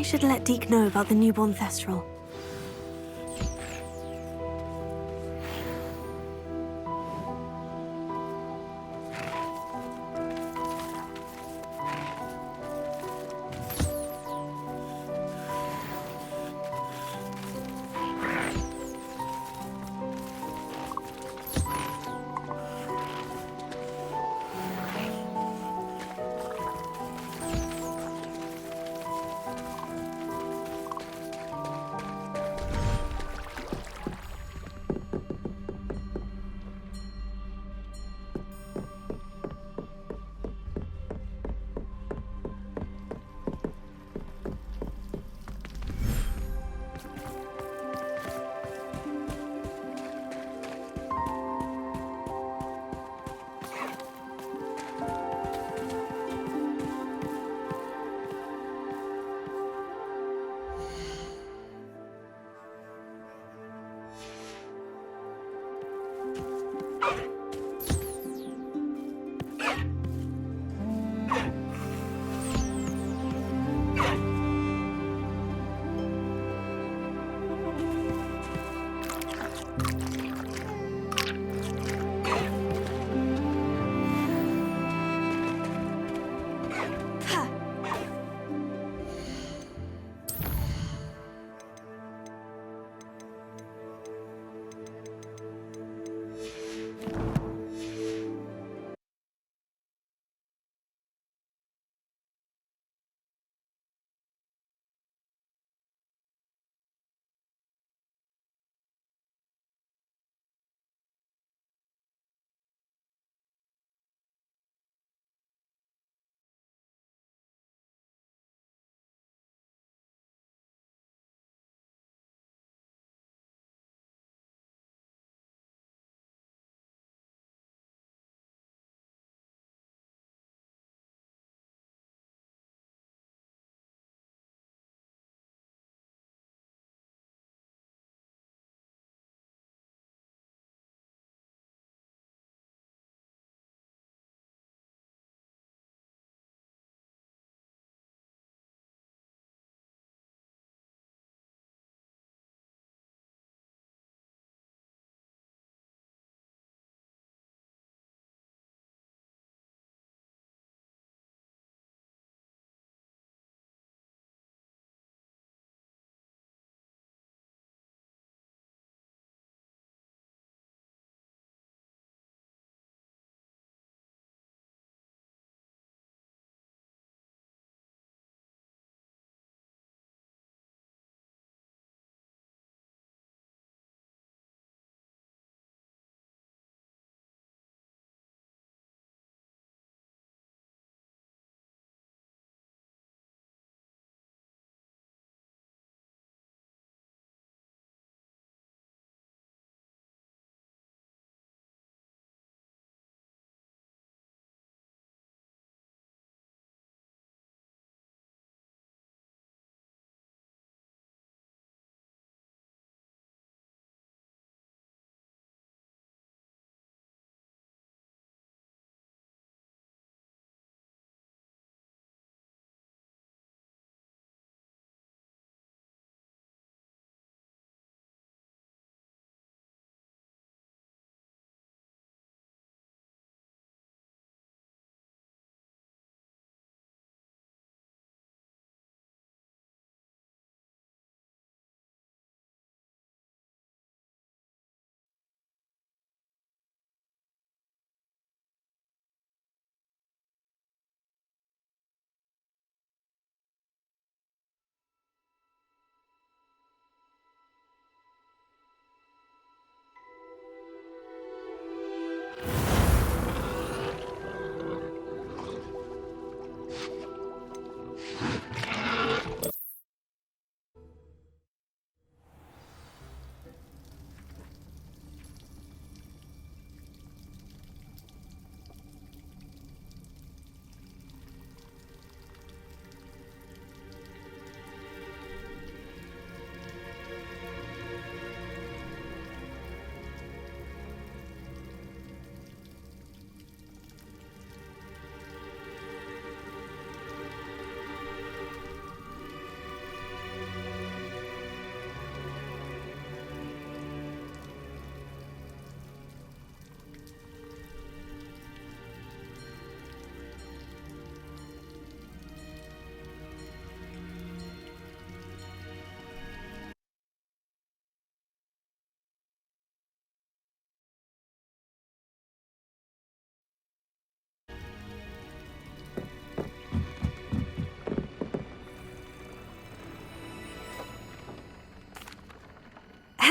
I should let Deke know about the newborn Thestral.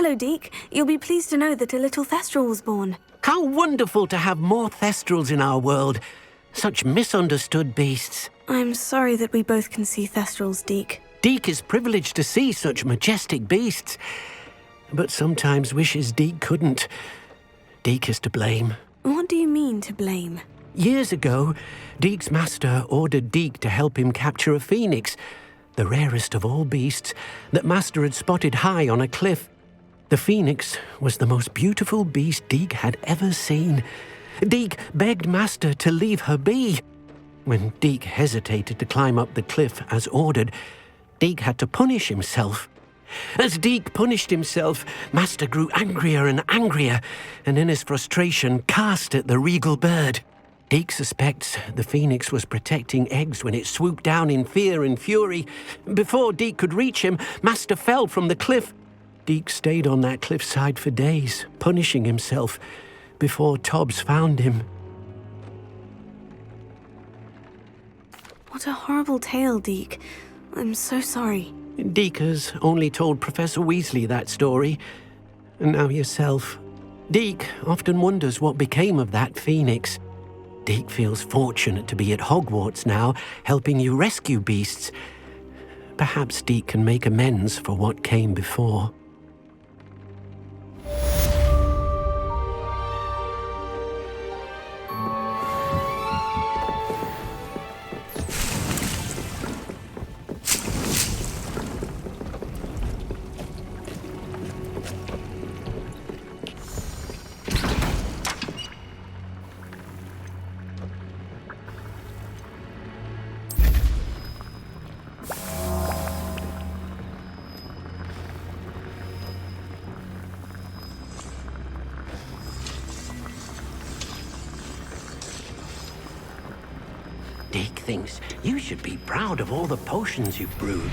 Hello, Deke. You'll be pleased to know that a little Thestral was born. How wonderful to have more Thestrals in our world. Such misunderstood beasts. I'm sorry that we both can see Thestrals, Deke. Deke is privileged to see such majestic beasts, but sometimes wishes Deke couldn't. Deke is to blame. What do you mean, to blame? Years ago, Deke's master ordered Deke to help him capture a phoenix, the rarest of all beasts, that master had spotted high on a cliff. The phoenix was the most beautiful beast Deke had ever seen. Deke begged master to leave her be. When Deke hesitated to climb up the cliff as ordered, Deke had to punish himself. As Deke punished himself, master grew angrier and angrier, and in his frustration cast at the regal bird. Deke suspects the phoenix was protecting eggs when it swooped down in fear and fury. Before Deke could reach him, master fell from the cliff. Deke stayed on that cliffside for days, punishing himself, before Tobbs found him. What a horrible tale, Deke. I'm so sorry. Deke has only told Professor Weasley that story, and now yourself. Deke often wonders what became of that phoenix. Deke feels fortunate to be at Hogwarts now, helping you rescue beasts. Perhaps Deke can make amends for what came before. Deke thinks you should be proud of all the potions you've brewed.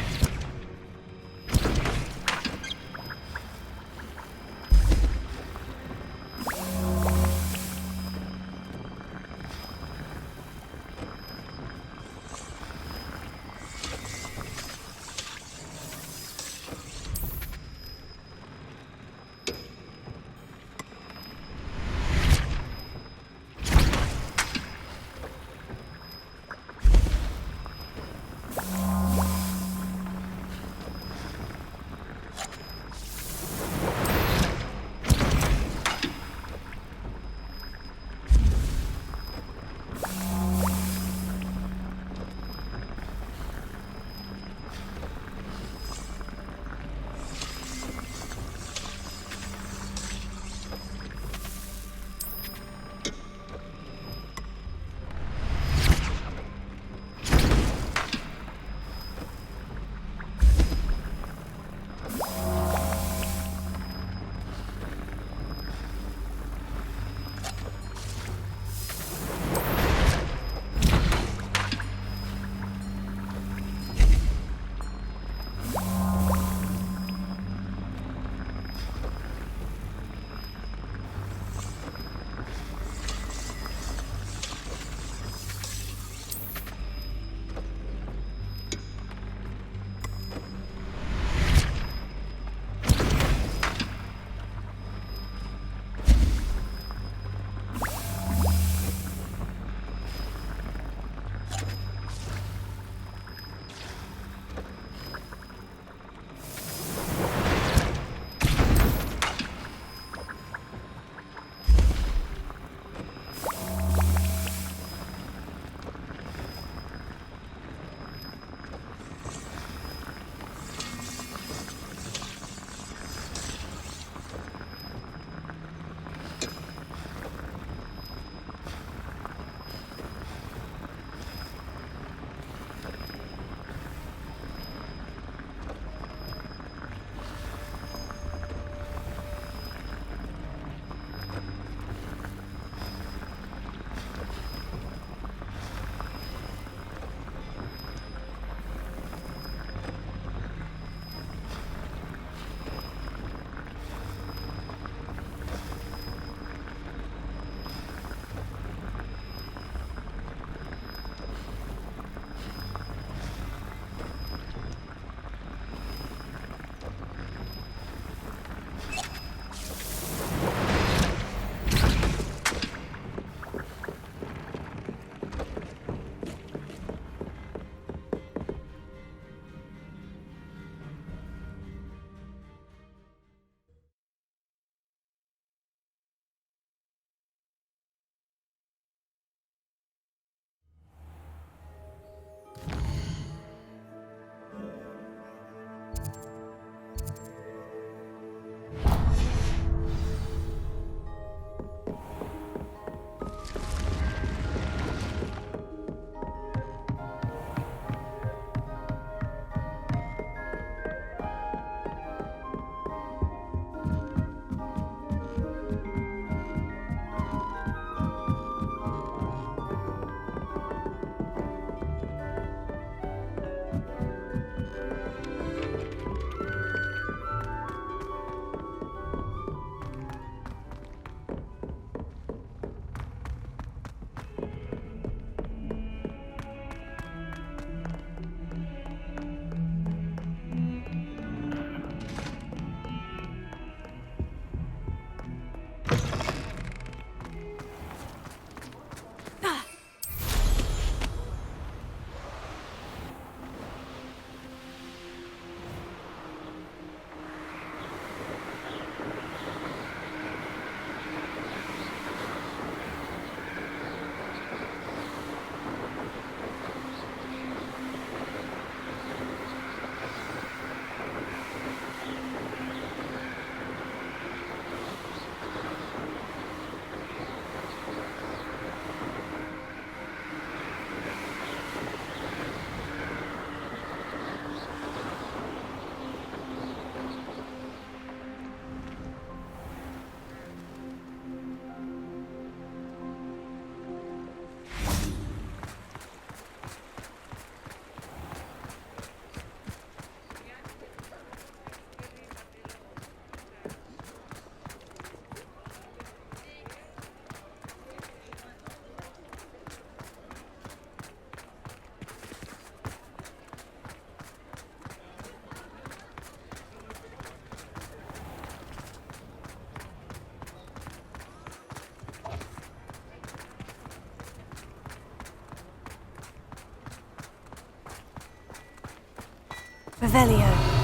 Revelio.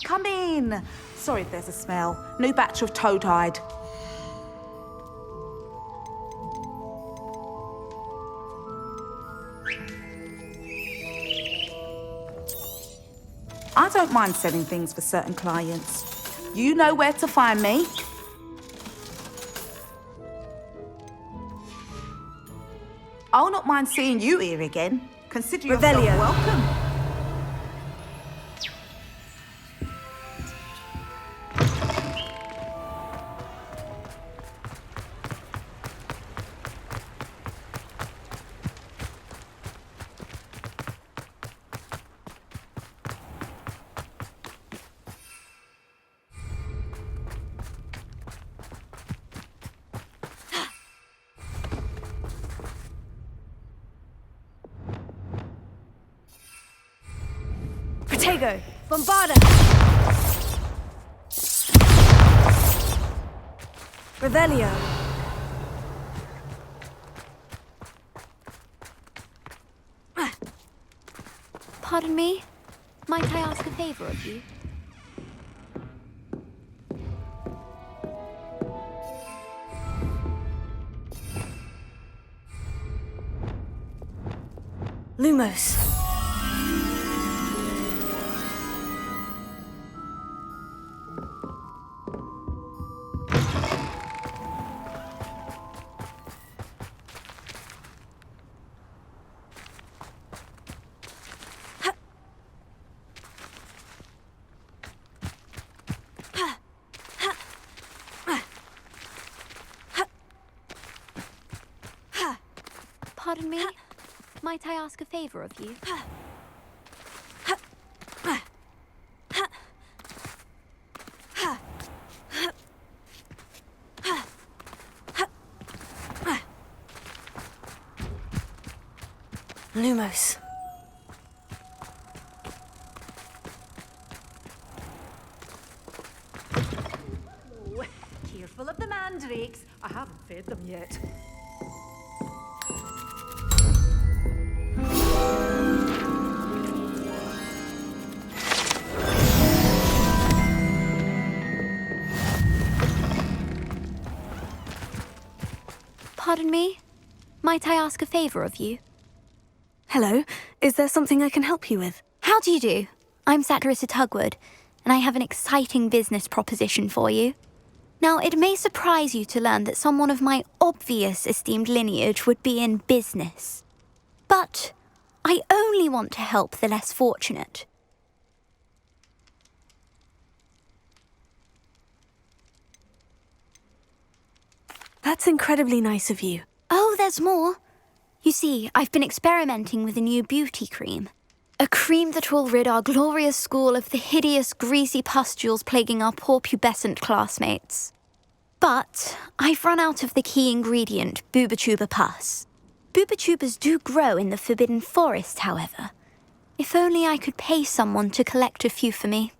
Come in. Sorry if there's a smell. New batch of toad-hide. I don't mind selling things for certain clients. You know where to find me. I'll not mind seeing you here again. Consider yourself Revelio. welcome. Protego! Bombarda! Revelio. Pardon me? Might I ask a favor of you? Lumos. Pardon me? Might I ask a favor of you? Lumos. Oh, careful of the mandrakes. I haven't fed them yet. Pardon me? Might I ask a favor of you? Hello, is there something I can help you with? How do you do? I'm Satirissa Tugwood, and I have an exciting business proposition for you. Now, it may surprise you to learn that someone of my obvious esteemed lineage would be in business. But I only want to help the less fortunate. That's incredibly nice of you. Oh, there's more. You see, I've been experimenting with a new beauty cream. A cream that will rid our glorious school of the hideous, greasy pustules plaguing our poor pubescent classmates. But I've run out of the key ingredient, boobotuber pus. Boobotubers do grow in the Forbidden Forest, however. If only I could pay someone to collect a few for me.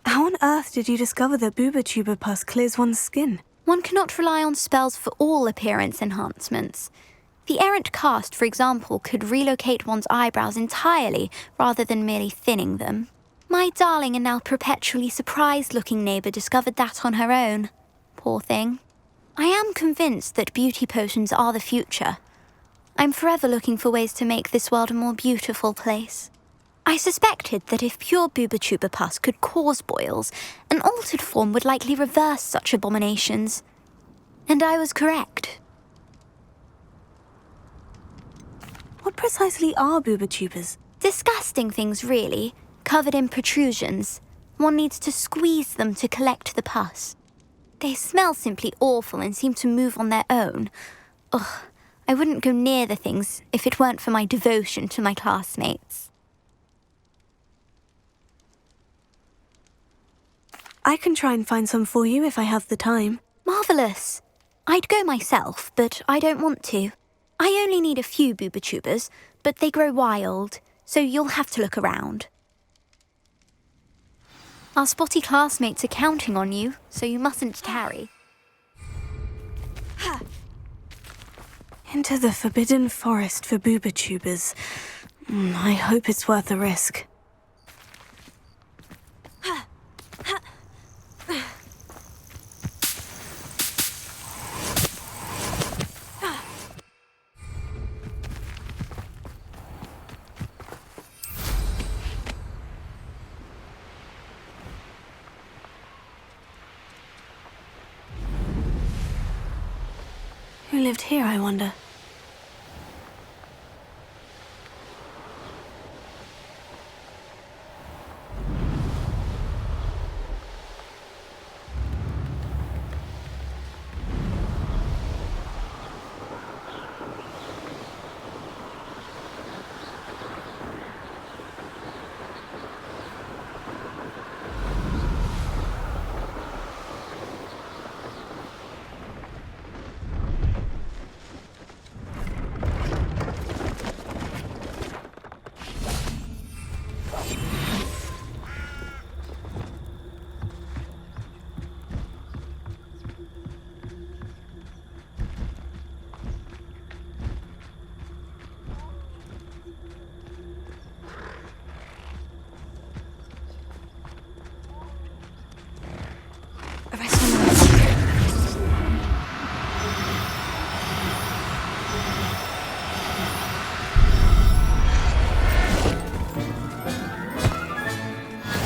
How on earth did you discover that boobotuber pus clears one's skin? One cannot rely on spells for all appearance enhancements. The errant cast, for example, could relocate one's eyebrows entirely rather than merely thinning them. My darling and now perpetually surprised-looking neighbour discovered that on her own. Poor thing. I am convinced that beauty potions are the future. I'm forever looking for ways to make this world a more beautiful place. I suspected that if pure boobotuber pus could cause boils, an altered form would likely reverse such abominations. And I was correct. What precisely are boobotubers? Disgusting things, really, covered in protrusions. One needs to squeeze them to collect the pus. They smell simply awful and seem to move on their own. Ugh, I wouldn't go near the things if it weren't for my devotion to my classmates. I can try and find some for you if I have the time. Marvellous. I'd go myself, but I don't want to. I only need a few booba-tubers, but they grow wild, so you'll have to look around. Our spotty classmates are counting on you, so you mustn't tarry. Into the forbidden forest for booba-tubers. I hope it's worth the risk. Who lived here, I wonder?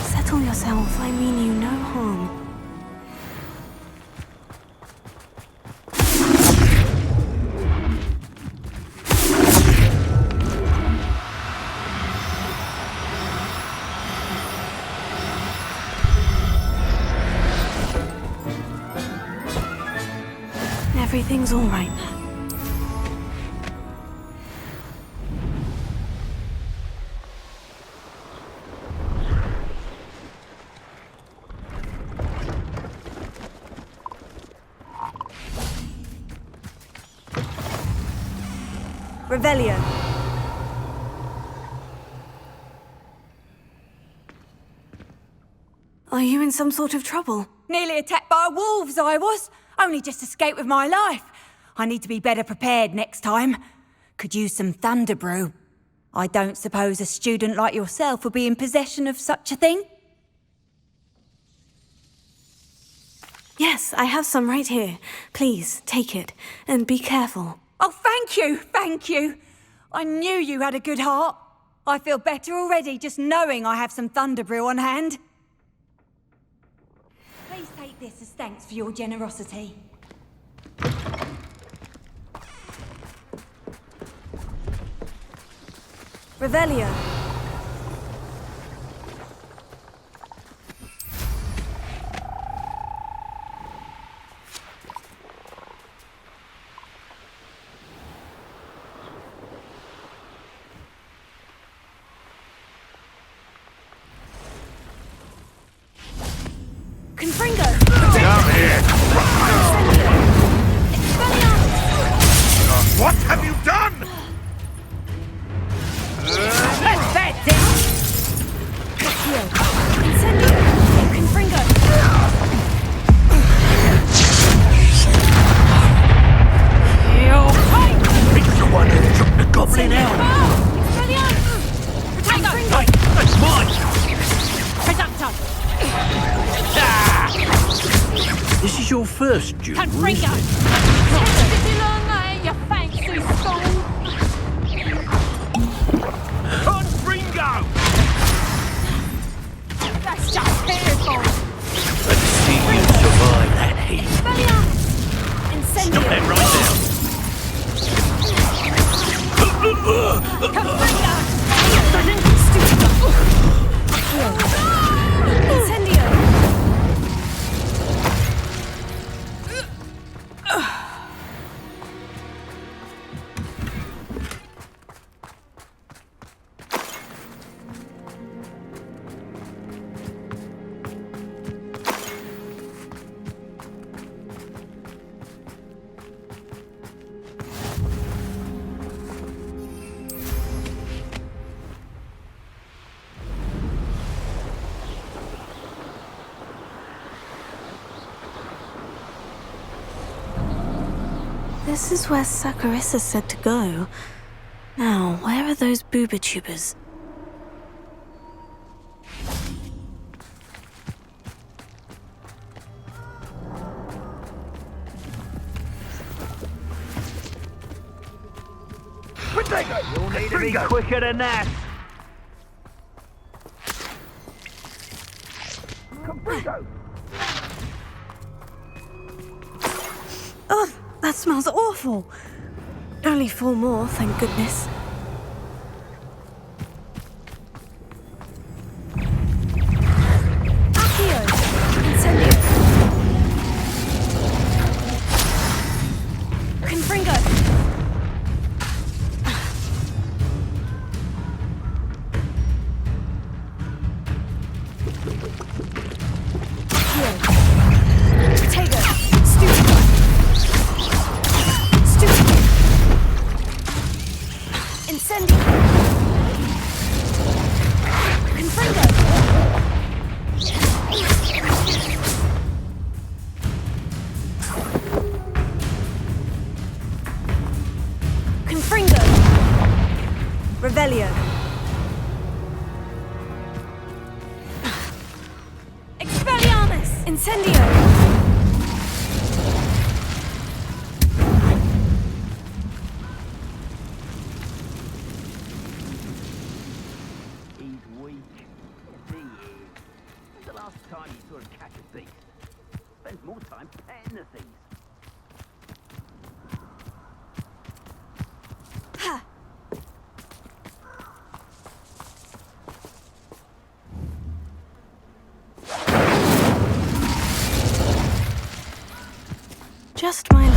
Settle yourself, I mean you no harm. Everything's all right now. Revelio. Are you in some sort of trouble? Nearly attacked by wolves, I was. Only just escaped with my life. I need to be better prepared next time. Could use some thunder brew. I don't suppose a student like yourself would be in possession of such a thing? Yes, I have some right here. Please, take it, and be careful. Oh, thank you. I knew you had a good heart. I feel better already just knowing I have some thunder brew on hand. Please take this as thanks for your generosity. Revelio. Confringo! Come here! What have you done? Incendio! Confringo! It's the one who took the goblin out. Hey, that's mine! This is your first duel. Confringo! That's just fearful. Let's see you survive that heat. Stop that right now. Incendio! This is where Saccharissa said to go. Now, where are those booba tubers? You'll need to be quicker than that. Oh, that smells awful. Only 4 more, thank goodness. Accio! Incendio! Confringo! Revelio. Expelliarmus! Incendio! He's weak. Yes, he is. When's the last time you saw him catch a beast? Spends more time petting the things. Just my luck.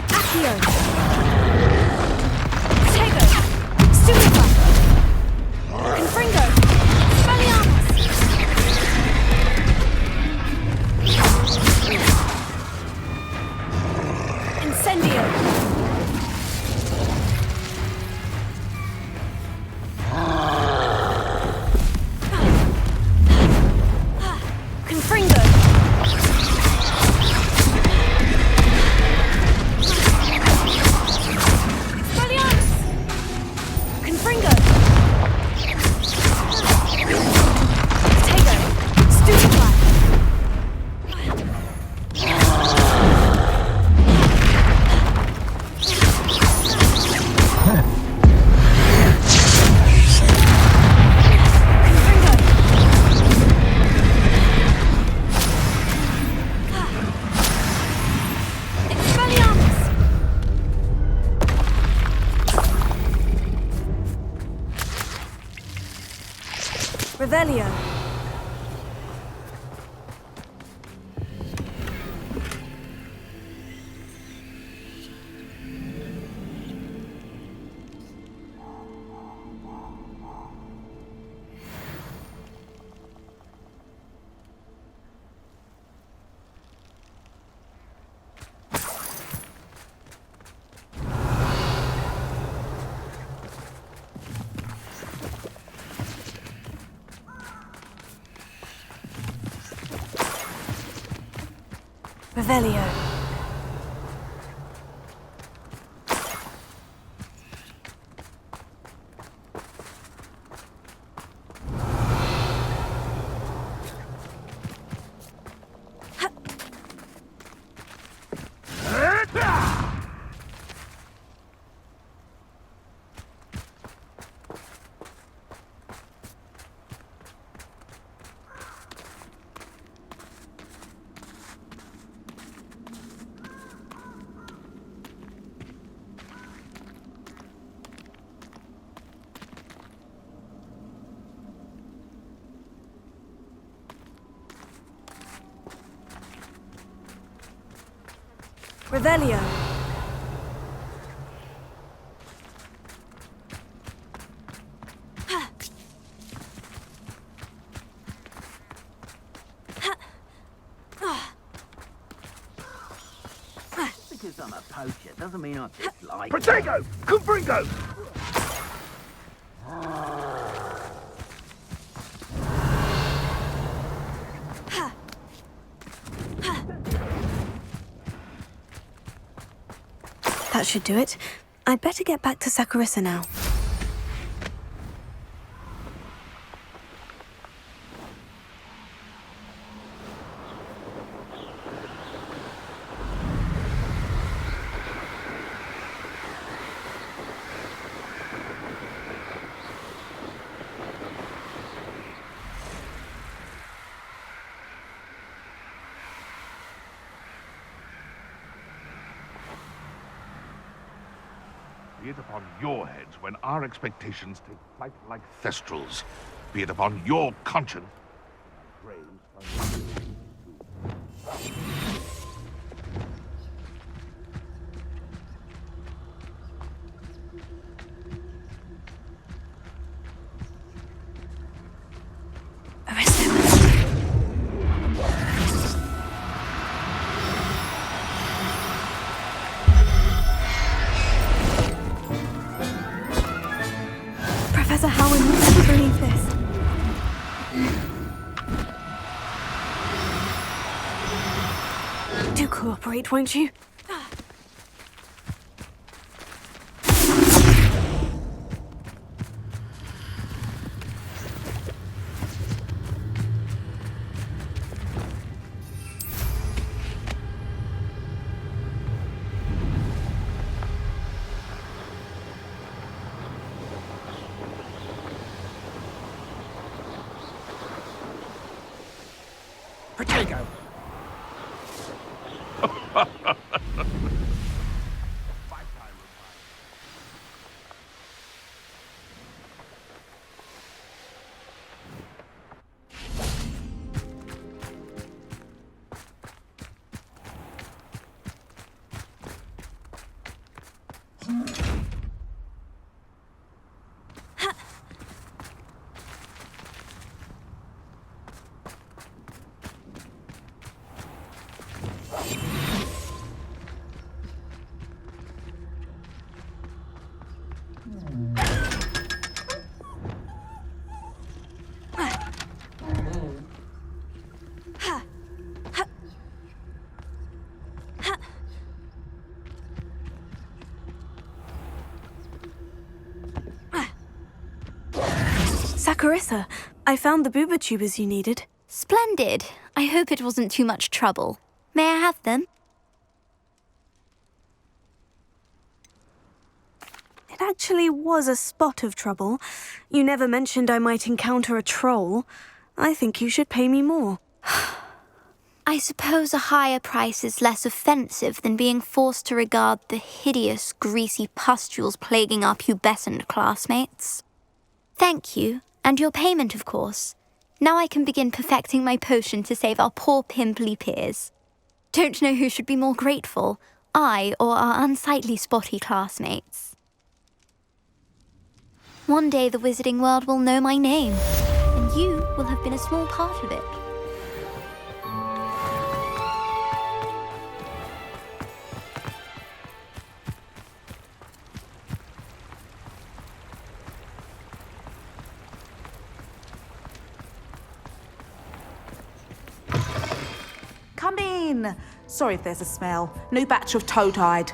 Accio! Tego! Stupefy! Confringo! Expelliarmus! Incendio! Confringo! Expelliarmus! Confringo! Tego! Stupefy! Expelliarmus! Revelio. Revelio. Revelio. Because I'm a poacher doesn't mean I dislike. Protego! Confringo! That should do it. I'd better get back to Saccharissa now. Be it upon your heads when our expectations take flight like thestrals. Be it upon your conscience. Arrest him. Professor Howard will never believe this. Do cooperate, won't you? Protego! Saccharissa, I found the booba tubers you needed. Splendid. I hope it wasn't too much trouble. May I have them? It actually was a spot of trouble. You never mentioned I might encounter a troll. I think you should pay me more. I suppose a higher price is less offensive than being forced to regard the hideous, greasy pustules plaguing our pubescent classmates. Thank you, and your payment, of course. Now I can begin perfecting my potion to save our poor pimply peers. Don't know who should be more grateful, I or our unsightly spotty classmates. One day the wizarding world will know my name, and you will have been a small part of it. Come in. Sorry if there's a smell. New batch of toad-hide.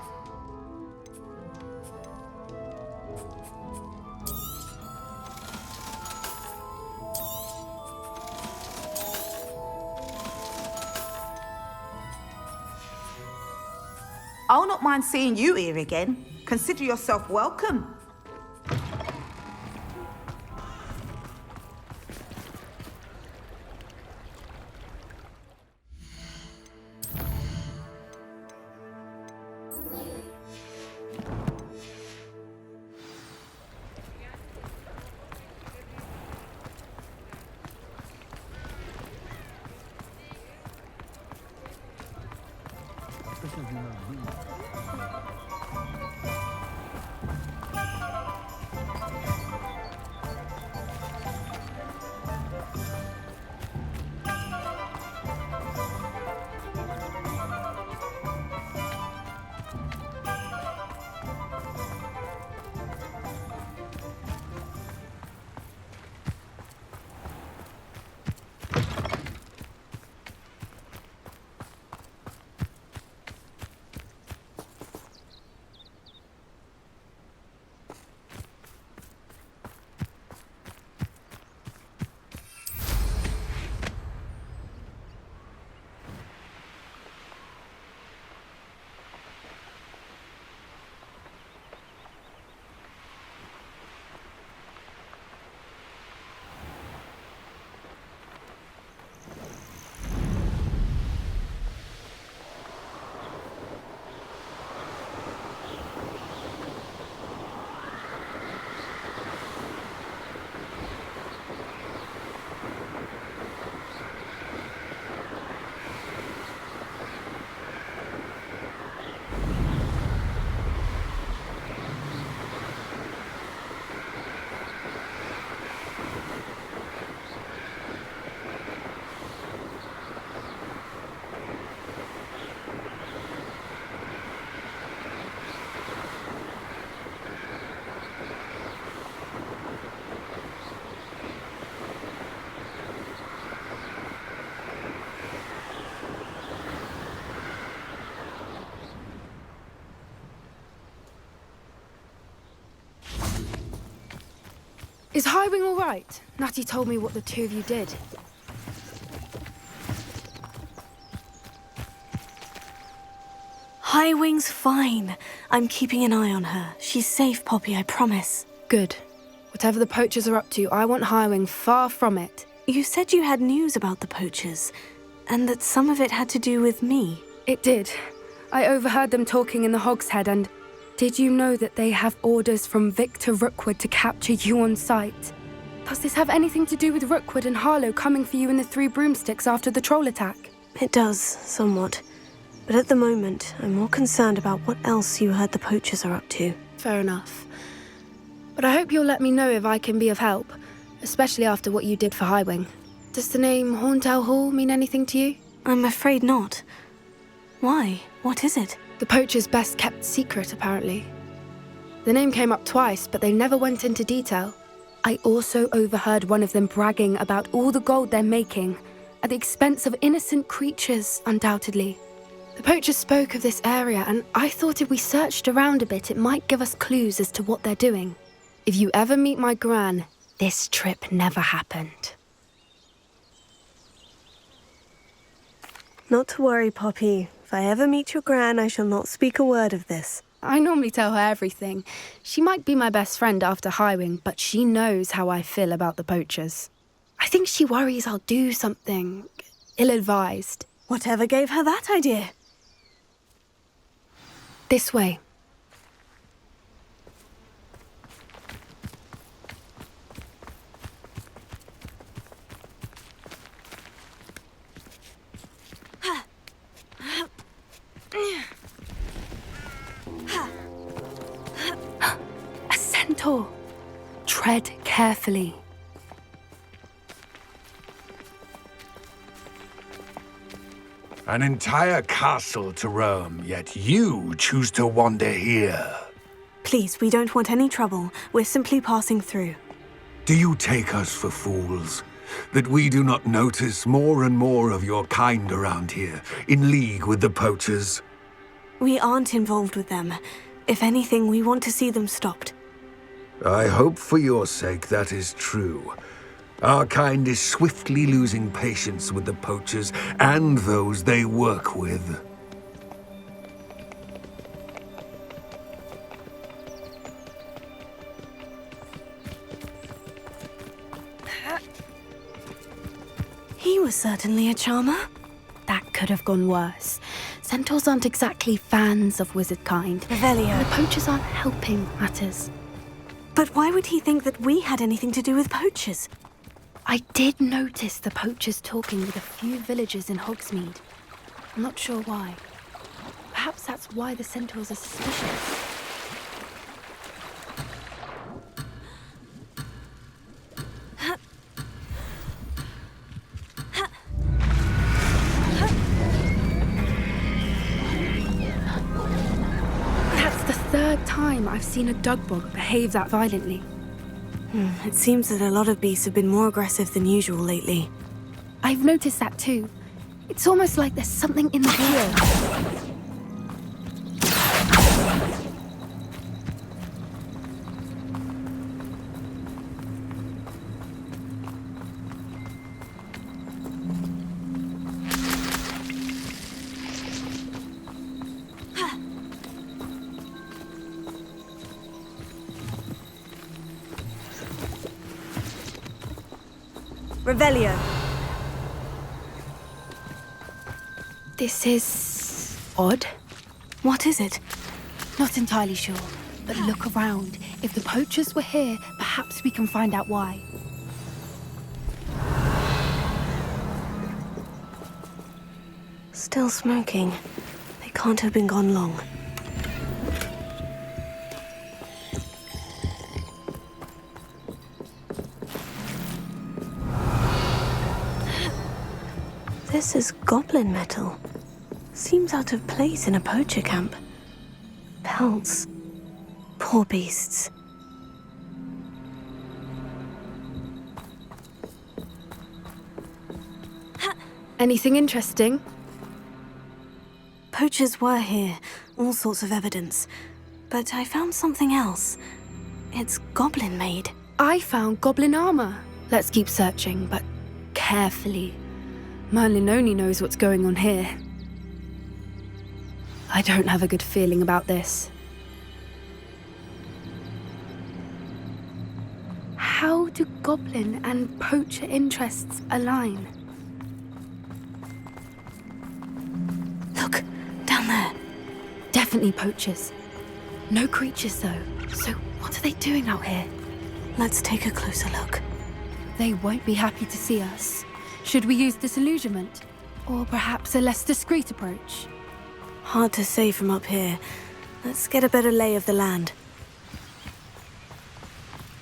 I'll not mind seeing you here again. Consider yourself welcome. Is Highwing all right? Natty told me what the two of you did. Highwing's fine. I'm keeping an eye on her. She's safe, Poppy, I promise. Good. Whatever the poachers are up to, I want Highwing far from it. You said you had news about the poachers, and that some of it had to do with me. It did. I overheard them talking in the Hogshead, and did you know that they have orders from Victor Rookwood to capture you on sight? Does this have anything to do with Rookwood and Harlow coming for you in the Three Broomsticks after the troll attack? It does, somewhat. But at the moment, I'm more concerned about what else you heard the poachers are up to. Fair enough. But I hope you'll let me know if I can be of help, especially after what you did for Highwing. Does the name Horntail Hall mean anything to you? I'm afraid not. Why? What is it? The poachers' best kept secret, apparently. The name came up twice, but they never went into detail. I also overheard one of them bragging about all the gold they're making, at the expense of innocent creatures, undoubtedly. The poachers spoke of this area, and I thought if we searched around a bit, it might give us clues as to what they're doing. If you ever meet my gran, this trip never happened. Not to worry, Poppy. If I ever meet your gran, I shall not speak a word of this. I normally tell her everything. She might be my best friend after Highwing, but she knows how I feel about the poachers. I think she worries I'll do something ill-advised. Whatever gave her that idea? This way. A centaur. Tread carefully. An entire castle to roam, yet you choose to wander here. Please, we don't want any trouble. We're simply passing through. Do you take us for fools? That we do not notice more and more of your kind around here, in league with the poachers? We aren't involved with them. If anything, we want to see them stopped. I hope for your sake that is true. Our kind is swiftly losing patience with the poachers and those they work with. He was certainly a charmer. That could have gone worse. Centaurs aren't exactly fans of wizard kind. Revelio. The poachers aren't helping matters. But why would he think that we had anything to do with poachers? I did notice the poachers talking with a few villagers in Hogsmeade. I'm not sure why. Perhaps that's why the centaurs are suspicious. That's the third time I've seen a dugbog behave that violently. It seems that a lot of beasts have been more aggressive than usual lately. I've noticed that too. It's almost like there's something in the air. Revelio. This is odd. What is it? Not entirely sure, but look around. If the poachers were here, perhaps we can find out why. Still smoking. They can't have been gone long. This is goblin metal. Seems out of place in a poacher camp. Pelts. Poor beasts. Anything interesting? Poachers were here. All sorts of evidence. But I found something else. It's goblin-made. I found goblin armor. Let's keep searching, but carefully. Merlin only knows what's going on here. I don't have a good feeling about this. How do goblin and poacher interests align? Look, down there. Definitely poachers. No creatures, though. So what are they doing out here? Let's take a closer look. They won't be happy to see us. Should we use disillusionment? Or perhaps a less discreet approach? Hard to say from up here. Let's get a better lay of the land.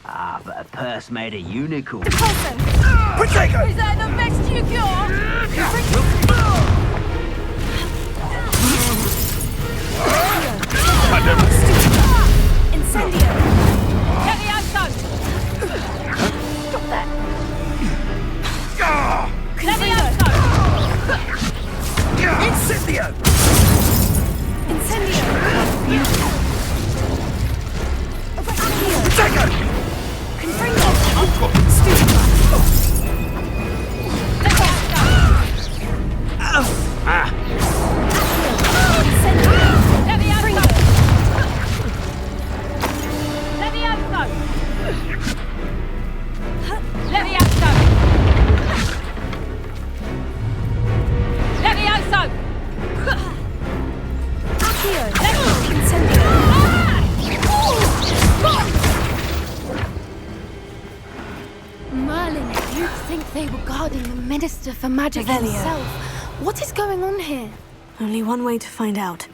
Ah, but a purse made of unicorn. Potato! Is that the best you got? Incendio! Levioso! Stop that! Levioso! Incendio! Incendio! Potato! Confringo! Merlin, you'd think they were guarding the Minister for Magic Revelio. himself. What is going on here? Only one way to find out.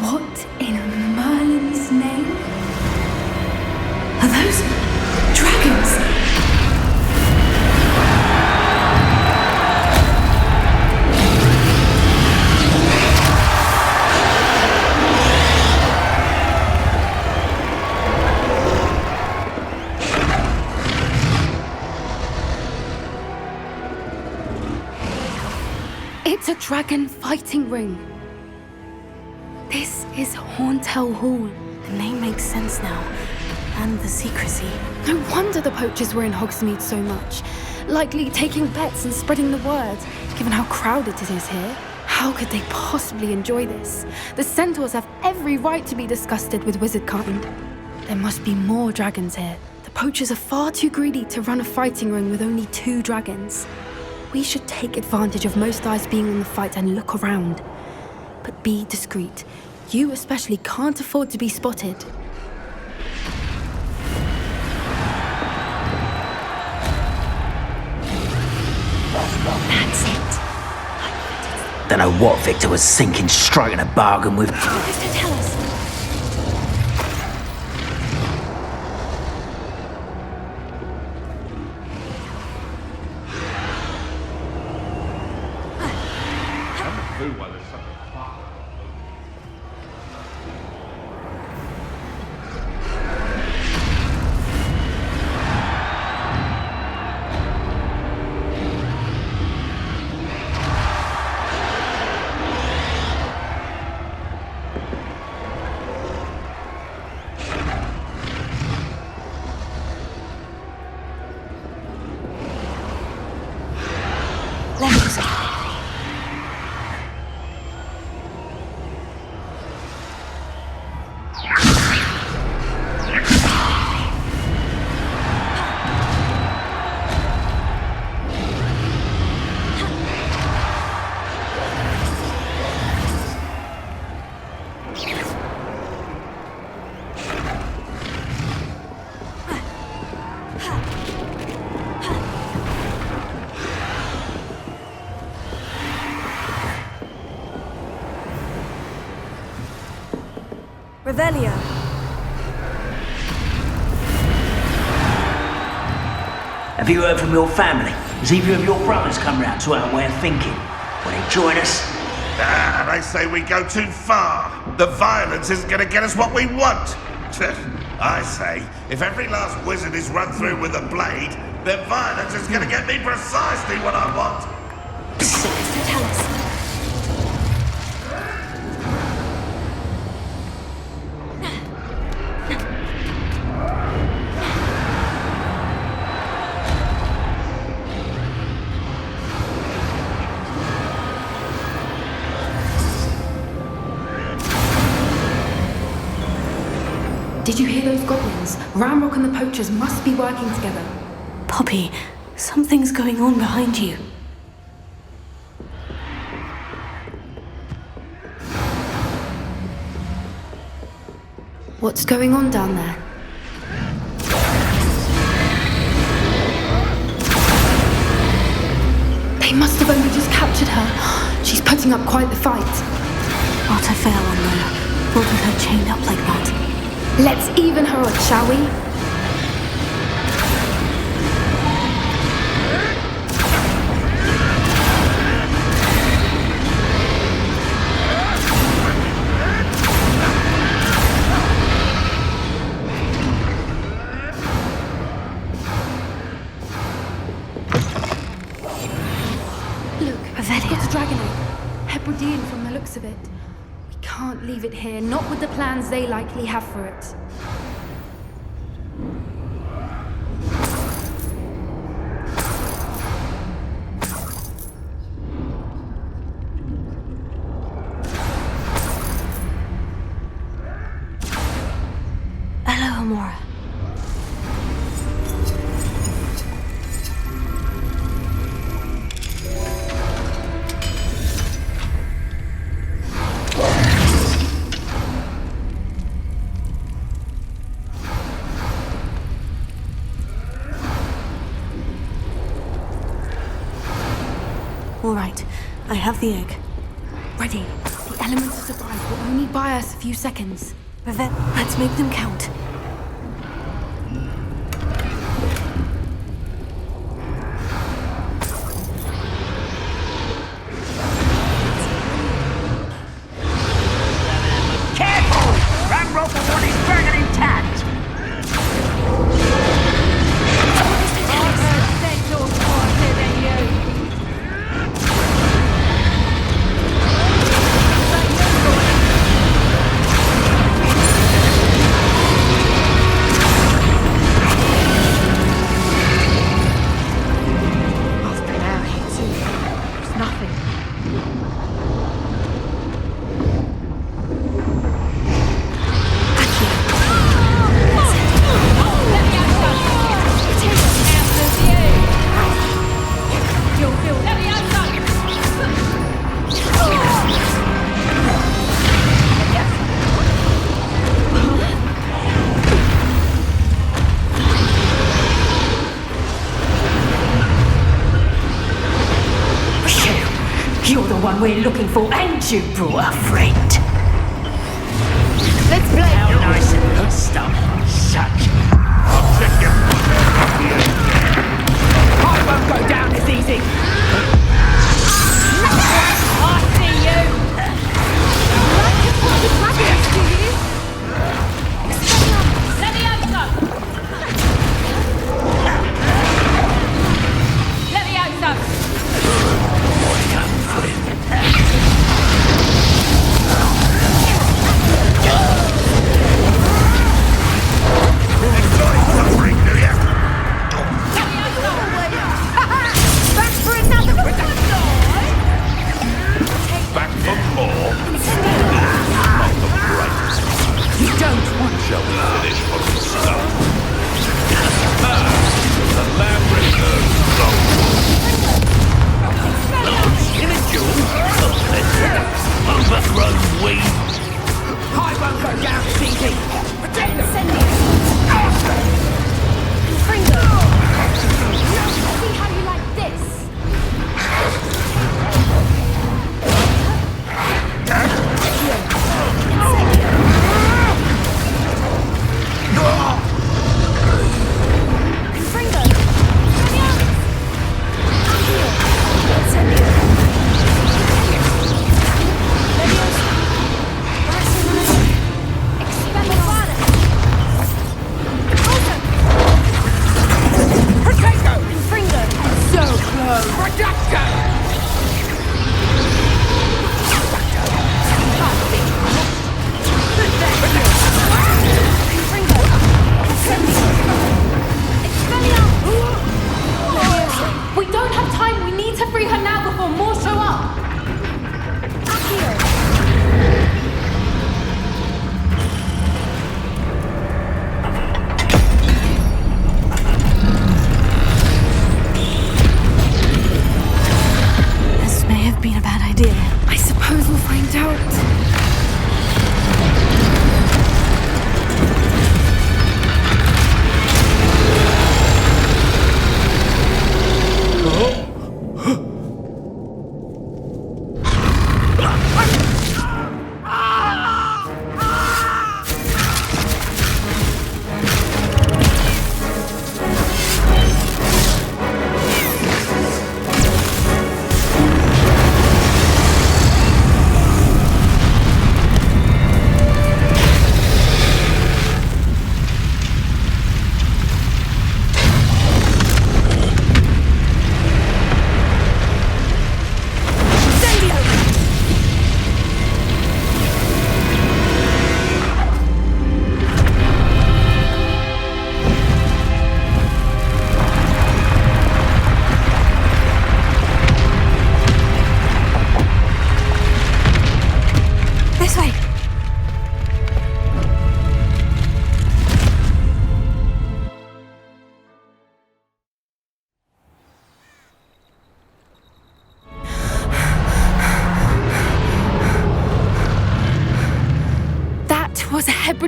What in Merlin's name? Are those dragons? It's a dragon fighting ring. This is Horntail Hall. The name makes sense now. And the secrecy. No wonder the poachers were in Hogsmeade so much. Likely taking bets and spreading the word, given how crowded it is here. How could they possibly enjoy this? The centaurs have every right to be disgusted with wizard kind. There must be more dragons here. The poachers are far too greedy to run a fighting ring with only 2 dragons. We should take advantage of most eyes being on the fight and look around. But be discreet. You especially can't afford to be spotted. That's it. Don't know what Victor was thinking, striking a bargain with. Mister, tell us. Revelio. Have you heard from your family? Has either of your brothers come round to our way of thinking? Will they join us? Ah, they say we go too far. The violence isn't going to get us what we want. I say, if every last wizard is run through with a blade, then violence is going to get me precisely what I want. So tell us. Did you hear those goblins? Ramrock and the poachers must be working together. Poppy, something's going on behind you. What's going on down there? They must have only just captured her. She's putting up quite the fight. Not a fair one, though. Not with her chained up like that. Let's even her up, shall we? Look, it's got a dragon egg. Hebridean from the looks of it. We can't leave it here, not with the plans they likely have for it. Hello, Amora. All right, I have the egg. Ready. The elements of surprise will only buy us a few seconds. Let's make them count. Careful! Ramrock will want his dragon intact! You're the one we're looking for, and you brought a friend. Let's play. How nice and good stuff. Such. I'll check you. I won't go down as easy. I see you. Let me out, son. Enjoy suffering, do you?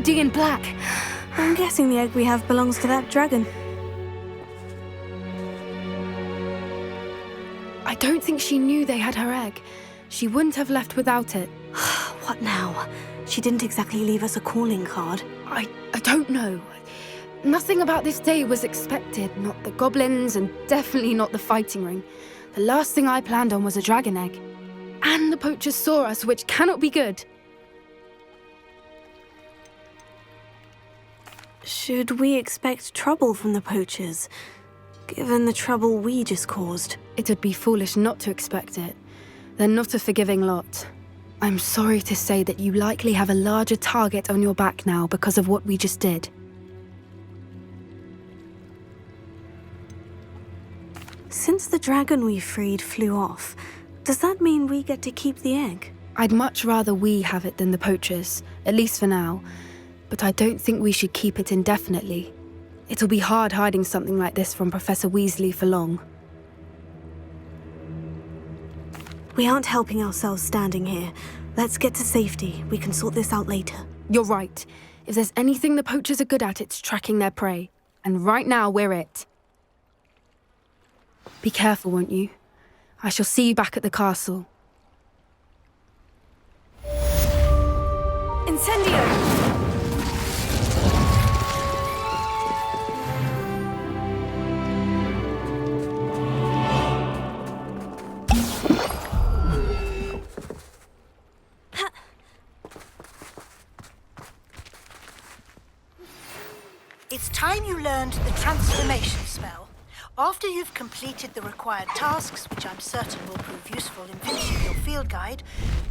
OD in black. I'm guessing the egg we have belongs to that dragon. I don't think she knew they had her egg. She wouldn't have left without it. What now? She didn't exactly leave us a calling card. I don't know. Nothing about this day was expected. Not the goblins, and definitely not the fighting ring. The last thing I planned on was a dragon egg. And the poachers saw us, which cannot be good. Should we expect trouble from the poachers, given the trouble we just caused? It would be foolish not to expect it. They're not a forgiving lot. I'm sorry to say that you likely have a larger target on your back now because of what we just did. Since the dragon we freed flew off, does that mean we get to keep the egg? I'd much rather we have it than the poachers, at least for now. But I don't think we should keep it indefinitely. It'll be hard hiding something like this from Professor Weasley for long. We aren't helping ourselves standing here. Let's get to safety. We can sort this out later. You're right. If there's anything the poachers are good at, it's tracking their prey. And right now, we're it. Be careful, won't you? I shall see you back at the castle. Incendio! It's time you learned the transformation spell. After you've completed the required tasks, which I'm certain will prove useful in finishing your field guide,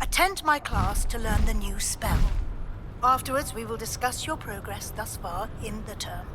attend my class to learn the new spell. Afterwards, we will discuss your progress thus far in the term.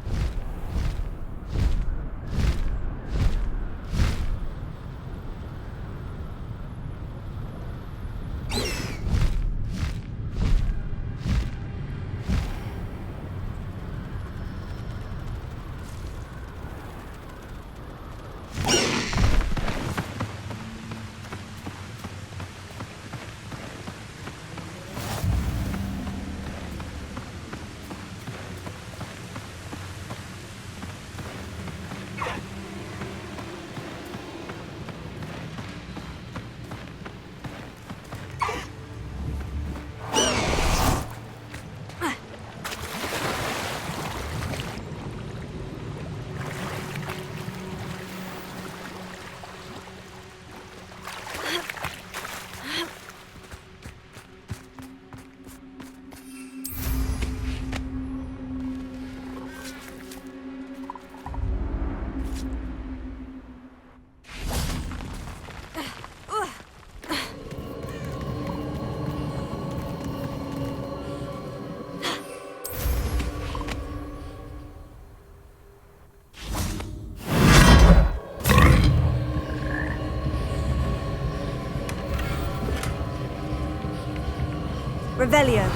Revelio.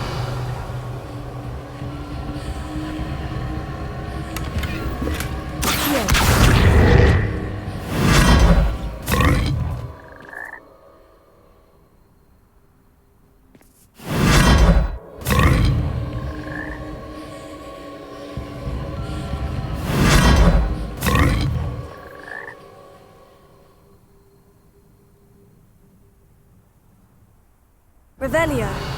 Revelio.